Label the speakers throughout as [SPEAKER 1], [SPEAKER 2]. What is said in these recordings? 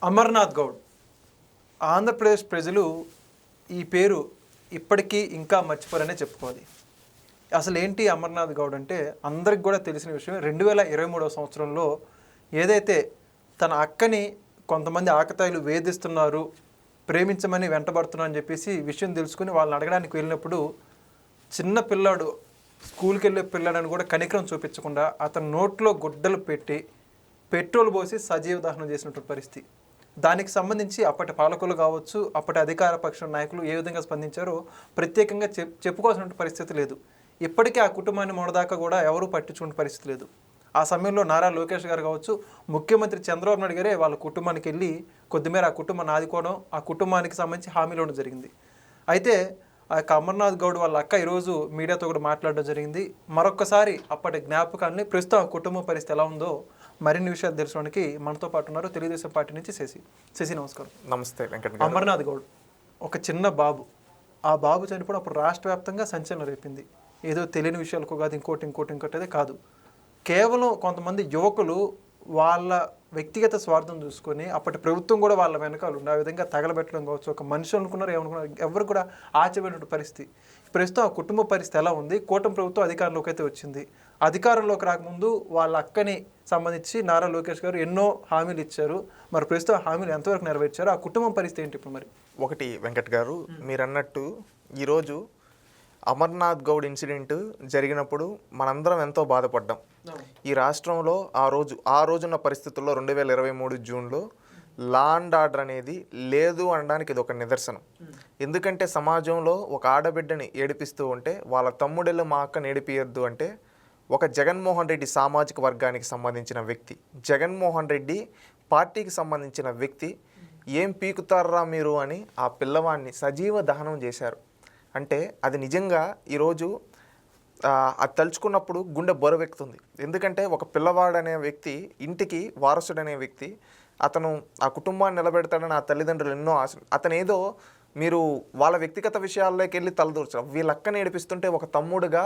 [SPEAKER 1] అమర్నాథ్ గౌడ్. ఆంధ్రప్రదేశ్ ప్రజలు ఈ పేరు ఇప్పటికీ ఇంకా మర్చిపోరనే చెప్పుకోవాలి. అసలు ఏంటి అమర్నాథ్ గౌడ్ అంటే అందరికి కూడా తెలిసిన విషయం. 2023 సంవత్సరంలో ఏదైతే తన అక్కని కొంతమంది ఆకతాయిలు వేధిస్తున్నారు, ప్రేమించమని వెంటబడుతున్నారు అని చెప్పేసి విషయం తెలుసుకుని వాళ్ళని అడగడానికి వెళ్ళినప్పుడు చిన్న పిల్లాడు, స్కూల్కి వెళ్ళే పిల్లాడని కూడా కనికరం చూపించకుండా అతని నోట్లో గుడ్డలు పెట్టి పెట్రోల్ పోసి సజీవ దహనం చేసినటువంటి పరిస్థితి. దానికి సంబంధించి అప్పటి పాలకులు కావచ్చు, అప్పటి అధికార పక్ష నాయకులు ఏ విధంగా స్పందించారో ప్రత్యేకంగా చెప్పుకోవాల్సిన పరిస్థితి లేదు. ఇప్పటికీ ఆ కుటుంబాన్ని మొదదాకా కూడా ఎవరూ పట్టించుకునే పరిస్థితి లేదు. ఆ సమయంలో నారా లోకేష్ గారు కావచ్చు, ముఖ్యమంత్రి చంద్రబాబు నాయుడు గారే వాళ్ళ కుటుంబానికి వెళ్ళి కొద్దిమేర ఆ కుటుంబాన్ని ఆదుకోవడం, ఆ కుటుంబానికి సంబంధించి హామీలు ఇవ్వడం జరిగింది. అయితే ఆ యొక్క అమర్నాథ్ గౌడ్ వాళ్ళ అక్క ఈరోజు మీడియాతో కూడా మాట్లాడడం జరిగింది. మరొక్కసారి అప్పటి జ్ఞాపకాన్ని, ప్రస్తుతం ఆ కుటుంబ పరిస్థితి ఎలా ఉందో మరిన్ని విషయాలు తెలుసుకోవడానికి మనతో పాటు ఉన్నారు తెలుగుదేశం పార్టీ నుంచి శశి. నమస్కారం.
[SPEAKER 2] నమస్తే వెంకట.
[SPEAKER 1] అమర్నాథ్ గౌడ్ ఒక చిన్న బాబు, ఆ బాబు చనిపోవడం అప్పుడు రాష్ట్ర వ్యాప్తంగా సంచలనం రేపింది. ఏదో తెలియని విషయాలకు కాదు, ఇంకోటి అదే కాదు. కేవలం కొంతమంది యువకులు వాళ్ళ వ్యక్తిగత స్వార్థం చూసుకొని అప్పటి ప్రభుత్వం కూడా వాళ్ళ వెనకాల ఉండి ఆ విధంగా తగలబెట్టడం కావచ్చు, ఒక మనిషి అనుకున్నారు, ఏమనుకున్నారు, ఎవరు కూడా ఆచబడిన పరిస్థితి. ప్రస్తుతం ఆ కుటుంబ పరిస్థితి ఎలా ఉంది? కూటమి ప్రభుత్వం అధికారంలోకి అయితే వచ్చింది. అధికారంలోకి రాకముందు వాళ్ళ అక్కని సంబంధించి నారా లోకేష్ గారు ఎన్నో హామీలు ఇచ్చారు. మరి ప్రస్తుతం హామీలు ఎంతవరకు నెరవేర్చారు? ఆ కుటుంబం పరిస్థితి ఏంటి ఇప్పుడు? మరి
[SPEAKER 2] ఒకటి వెంకట్ గారు, మీరు అన్నట్టు ఈరోజు అమర్నాథ్ గౌడ్ ఇన్సిడెంట్ జరిగినప్పుడు మనందరం ఎంతో బాధపడ్డాం. ఈ రాష్ట్రంలో ఆ రోజున్న పరిస్థితుల్లో 2023 జూన్లో లా అండ్ ఆర్డర్ అనేది లేదు అనడానికి ఇది ఒక నిదర్శనం. ఎందుకంటే సమాజంలో ఒక ఆడబిడ్డని ఏడిపిస్తూ ఉంటే వాళ్ళ తమ్ముడెళ్ళు మా అక్కని ఏడిపియద్దు అంటే ఒక జగన్మోహన్ రెడ్డి సామాజిక వర్గానికి సంబంధించిన వ్యక్తి, జగన్మోహన్ రెడ్డి పార్టీకి సంబంధించిన వ్యక్తి ఏం పీకుతారా మీరు అని ఆ పిల్లవాడిని సజీవ దహనం చేశారు. అంటే అది నిజంగా ఈరోజు అది తలుచుకున్నప్పుడు గుండె బరువెక్కుతుంది. ఎందుకంటే ఒక పిల్లవాడనే వ్యక్తి, ఇంటికి వారసుడనే వ్యక్తి, అతను ఆ కుటుంబాన్ని నిలబెడతాడని ఆ తల్లిదండ్రులు ఎన్నో ఆశ. అతను ఏదో మీరు వాళ్ళ వ్యక్తిగత విషయాల్లోకి వెళ్ళి తలదూర్చారు. వీళ్ళ అక్కని ఏడిపిస్తుంటే ఒక తమ్ముడుగా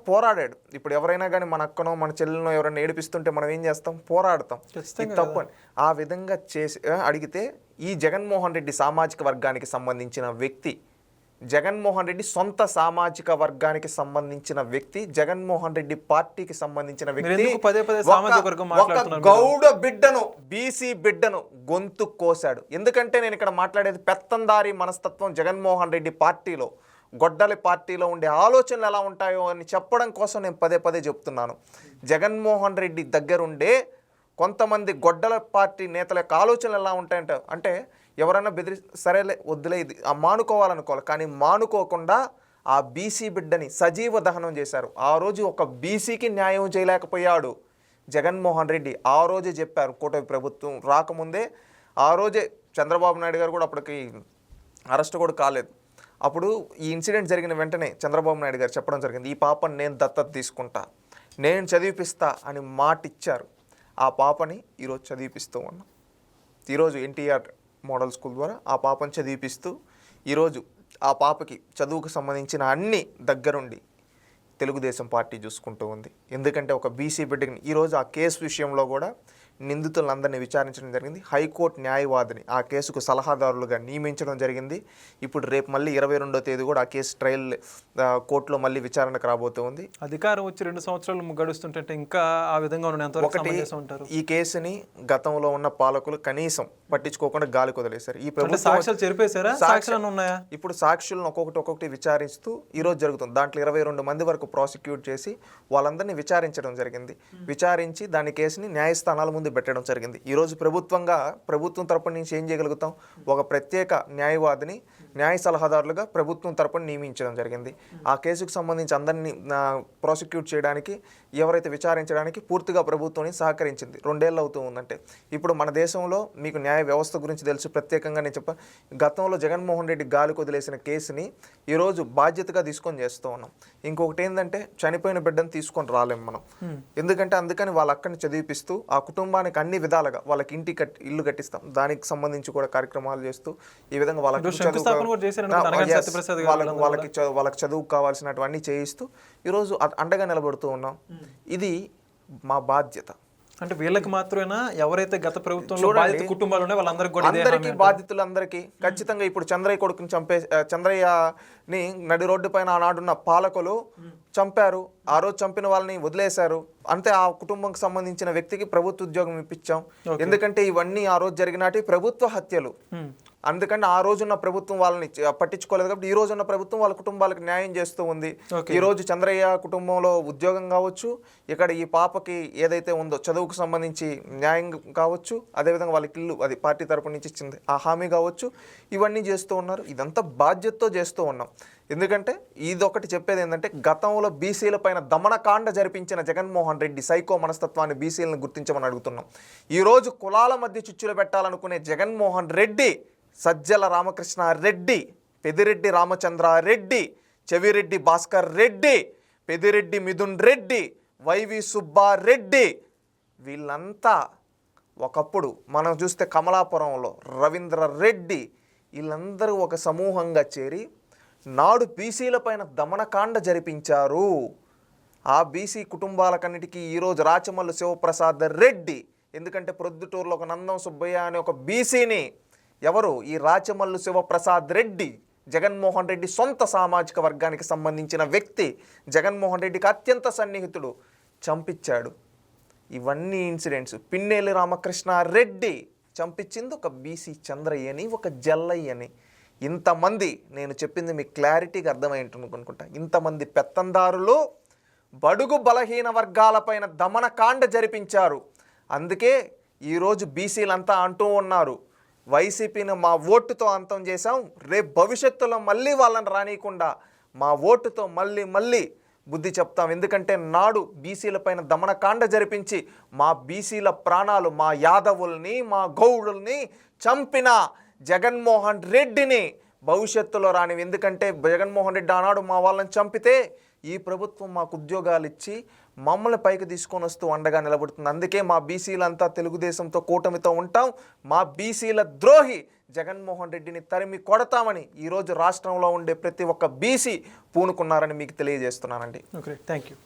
[SPEAKER 2] పోరాడాడు. ఇప్పుడు ఎవరైనా కానీ మన అక్కనో మన చెల్లెనో ఎవరైనా ఏడిపిస్తుంటే మనం ఏం చేస్తాం? పోరాడతాం. ఇది తప్పు అని ఆ విధంగా చేసి అడిగితే ఈ జగన్మోహన్ రెడ్డి సామాజిక వర్గానికి సంబంధించిన వ్యక్తి, జగన్మోహన్ రెడ్డి సొంత సామాజిక వర్గానికి సంబంధించిన వ్యక్తి, జగన్మోహన్ రెడ్డి పార్టీకి సంబంధించిన వ్యక్తి ఒక గౌడ బిడ్డను, బీసీ బిడ్డను గొంతు కోశాడు. ఎందుకంటే నేను ఇక్కడ మాట్లాడేది పెత్తందారి మనస్తత్వం జగన్మోహన్ రెడ్డి పార్టీలో, గొడ్డలి పార్టీలో ఉండే ఆలోచనలు ఎలా ఉంటాయో అని చెప్పడం కోసం నేను పదే చెప్తున్నాను. జగన్మోహన్ రెడ్డి దగ్గరుండే కొంతమంది గొడ్డల పార్టీ నేతల యొక్క ఆలోచనలు ఎలా ఉంటాయంటే, అంటే ఎవరైనా సరేలే వద్దులే ఇది మానుకోవాలనుకోవాలి, కానీ మానుకోకుండా ఆ బీసీ బిడ్డని సజీవ దహనం చేశారు. ఆ రోజు ఒక బీసీకి న్యాయం చేయలేకపోయాడు జగన్మోహన్ రెడ్డి. ఆ రోజే చెప్పారు, కూటమి ప్రభుత్వం రాకముందే ఆ రోజే చంద్రబాబు నాయుడు గారు కూడా అప్పటికి అరెస్ట్ కూడా కాలేదు. అప్పుడు ఈ ఇన్సిడెంట్ జరిగిన వెంటనే చంద్రబాబు నాయుడు గారు చెప్పడం జరిగింది, ఈ పాపని నేను దత్తత తీసుకుంటా, నేను చదివిపిస్తా అని మాట ఇచ్చారు. ఆ పాపని ఈరోజు చదివిపిస్తూ ఉన్నాం. ఈరోజు ఎన్టీఆర్ మోడల్ స్కూల్ ద్వారా ఆ పాపని చదివిపిస్తూ ఈరోజు ఆ పాపకి చదువుకు సంబంధించిన అన్ని దగ్గరుండి తెలుగుదేశం పార్టీ చూసుకుంటూ ఉంది. ఎందుకంటే ఒక బీసీ బిడ్డకి ఈరోజు ఆ కేసు విషయంలో కూడా నిందితులందరినీ విచారించడం జరిగింది. హైకోర్టు న్యాయవాదిని ఆ కేసుకు సలహాదారులుగా నియమించడం జరిగింది. ఇప్పుడు రేపు మళ్ళీ 22వ తేదీ కూడా ఆ కేసు ట్రయల్ కోర్టులో మళ్ళీ విచారణకు రాబోతూ ఉంది.
[SPEAKER 1] అధికారం వచ్చి 2 సంవత్సరాలు గడుస్తుంటే ఇంకా ఆ విధంగా
[SPEAKER 2] ఒకటి, ఈ కేసుని గతంలో ఉన్న పాలకులు కనీసం పట్టించుకోకుండా గాలి కొదిలేశారు. ఈ ప్రభుత్వం ఇప్పుడు సాక్షులను ఒక్కొక్కటి విచారిస్తూ ఈరోజు జరుగుతుంది. దాంట్లో 22 మంది వరకు ప్రాసిక్యూట్ చేసి వాళ్ళందరినీ విచారించడం జరిగింది. విచారించి దాని కేసుని న్యాయస్థానాల ముందు పెట్టడం జరిగింది. ఈరోజు ప్రభుత్వం తరపున నుంచి ఏం చేయగలుగుతాం? ఒక ప్రత్యేక న్యాయవాదిని న్యాయ సలహాదారులుగా ప్రభుత్వం తరపున నియమించడం జరిగింది. ఆ కేసుకు సంబంధించి అందరినీ ప్రాసిక్యూట్ చేయడానికి, ఎవరైతే విచారించడానికి పూర్తిగా ప్రభుత్వాన్ని సహకరించింది. 2 ఏళ్ళు అవుతూ ఉందంటే ఇప్పుడు మన దేశంలో మీకు న్యాయ వ్యవస్థ గురించి తెలుసు. ప్రత్యేకంగా నేను గతంలో జగన్మోహన్ రెడ్డి గాలి కొదిలేసిన కేసుని ఈరోజు బాధ్యతగా తీసుకొని చేస్తూ ఉన్నాం. ఇంకొకటి ఏంటంటే చనిపోయిన బిడ్డను తీసుకొని రాలేం మనం. ఎందుకంటే అందుకని వాళ్ళ అక్కడిని చదివిపిస్తూ ఆ కుటుంబానికి అన్ని విధాలుగా వాళ్ళకి ఇల్లు కట్టిస్తాం. దానికి సంబంధించి కూడా కార్యక్రమాలు చేస్తూ ఈ విధంగా వాళ్ళకి చదువు కావాల్సినటువన్నీ చేయిస్తూ ఈరోజు అండగా నిలబడుతూ ఉన్నాం. ఇది మా బాధ్యత.
[SPEAKER 1] అంటే వీళ్ళకి మాత్రమేనా, ఎవరైతే గత ప్రభుత్వంలో బాధిత కుటుంబాలు ఉన్నాయో వాళ్ళందరికీ కూడా ఇదే
[SPEAKER 2] అందరికీ బాధితులందరికీ ఖచ్చితంగా ఇప్పుడు చంద్రయ్య కొడుకుని చంద్రయ్యని నడి రోడ్డు పైన ఆనాడున్న పాలకులు చంపారు. ఆ రోజు చంపిన వాళ్ళని వదిలేశారు. అంతే, ఆ కుటుంబంకి సంబంధించిన వ్యక్తికి ప్రభుత్వ ఉద్యోగం ఇప్పించాం. ఎందుకంటే ఇవన్నీ ఆ రోజు జరిగినాటి ప్రభుత్వ హత్యలు. అందుకని ఆ రోజున్న ప్రభుత్వం వాళ్ళని పట్టించుకోలేదు కాబట్టి ఈ రోజున్న ప్రభుత్వం వాళ్ళ కుటుంబాలకు న్యాయం చేస్తూ ఉంది. ఈ రోజు చంద్రయ్య కుటుంబంలో ఉద్యోగం కావచ్చు, ఇక్కడ ఈ పాపకి ఏదైతే ఉందో చదువుకు సంబంధించి న్యాయం కావచ్చు, అదేవిధంగా వాళ్ళకి ఇల్లు అది పార్టీ తరపు నుంచి ఇచ్చింది ఆ హామీ కావచ్చు, ఇవన్నీ చేస్తూ ఉన్నారు. ఇదంతా బాధ్యతతో చేస్తూ ఉన్నాం. ఎందుకంటే ఇదొకటి చెప్పేది ఏంటంటే, గతంలో బీసీల పైన దమనకాండ జరిపించిన జగన్మోహన్ రెడ్డి సైకో మనస్తత్వాన్ని బీసీలను గుర్తించమని అడుగుతున్నాం. ఈరోజు కులాల మధ్య చిచ్చులు పెట్టాలనుకునే జగన్మోహన్ రెడ్డి, సజ్జల రామకృష్ణారెడ్డి, పెదిరెడ్డి రామచంద్రారెడ్డి, చెవిరెడ్డి భాస్కర్ రెడ్డి, పెదిరెడ్డి మిథున్ రెడ్డి, వైవి సుబ్బారెడ్డి, వీళ్ళంతా ఒకప్పుడు మనం చూస్తే కమలాపురంలో రవీంద్ర రెడ్డి, వీళ్ళందరూ ఒక సమూహంగా చేరి నాడు బీసీల పైన దమనకాండ జరిపించారు. ఆ బీసీ కుటుంబాలకన్నిటికీ ఈరోజు రాచమల్లు శివప్రసాద్ రెడ్డి, ఎందుకంటే ప్రొద్దుటూరులో ఒక నందం సుబ్బయ్య అనే ఒక బీసీని ఎవరు, ఈ రాచమల్లు శివప్రసాద్ రెడ్డి, జగన్మోహన్ రెడ్డి సొంత సామాజిక వర్గానికి సంబంధించిన వ్యక్తి, జగన్మోహన్ రెడ్డికి అత్యంత సన్నిహితుడు, చంపించాడు. ఇవన్నీ ఇన్సిడెంట్స్. పిన్నెల్లి రామకృష్ణారెడ్డి చంపించింది ఒక బీసీ చంద్రయ్యని, ఒక జల్లయ్యని. ఇంతమంది, నేను చెప్పింది మీకు క్లారిటీగా అర్థమై ఉంటుంది అనుకుంటా, ఇంతమంది పెత్తందారులు బడుగు బలహీన వర్గాలపైన దమనకాండ జరిపించారు. అందుకే ఈరోజు బీసీలంతా అంటూ ఉన్నారు, వైసీపీని మా ఓటుతో అంతం చేశాం, రేపు భవిష్యత్తులో మళ్ళీ వాళ్ళని రానియకుండా మా ఓటుతో మళ్ళీ బుద్ధి చెప్తాం. ఎందుకంటే నాడు బీసీల పైన దమనకాండ జరిపించి మా బీసీల ప్రాణాలు, మా యాదవుల్ని, మా గౌడుల్ని చంపిన జగన్మోహన్ రెడ్డిని భవిష్యత్తులో రానివి. ఎందుకంటే జగన్మోహన్ రెడ్డి ఆనాడు మా వాళ్ళని చంపితే ఈ ప్రభుత్వం మాకు ఉద్యోగాలు ఇచ్చి మమ్మల్ని పైకి తీసుకొని వస్తూ అండగా నిలబడుతుంది. అందుకే మా బీసీలంతా తెలుగుదేశంతో కూటమితో ఉంటాం. మా బీసీల ద్రోహి జగన్మోహన్ రెడ్డిని తరిమి కొడతామని ఈరోజు రాష్ట్రంలో ఉండే ప్రతి ఒక్క బీసీ పూనుకున్నారని మీకు తెలియజేస్తున్నానండి.
[SPEAKER 1] Okay, thank you.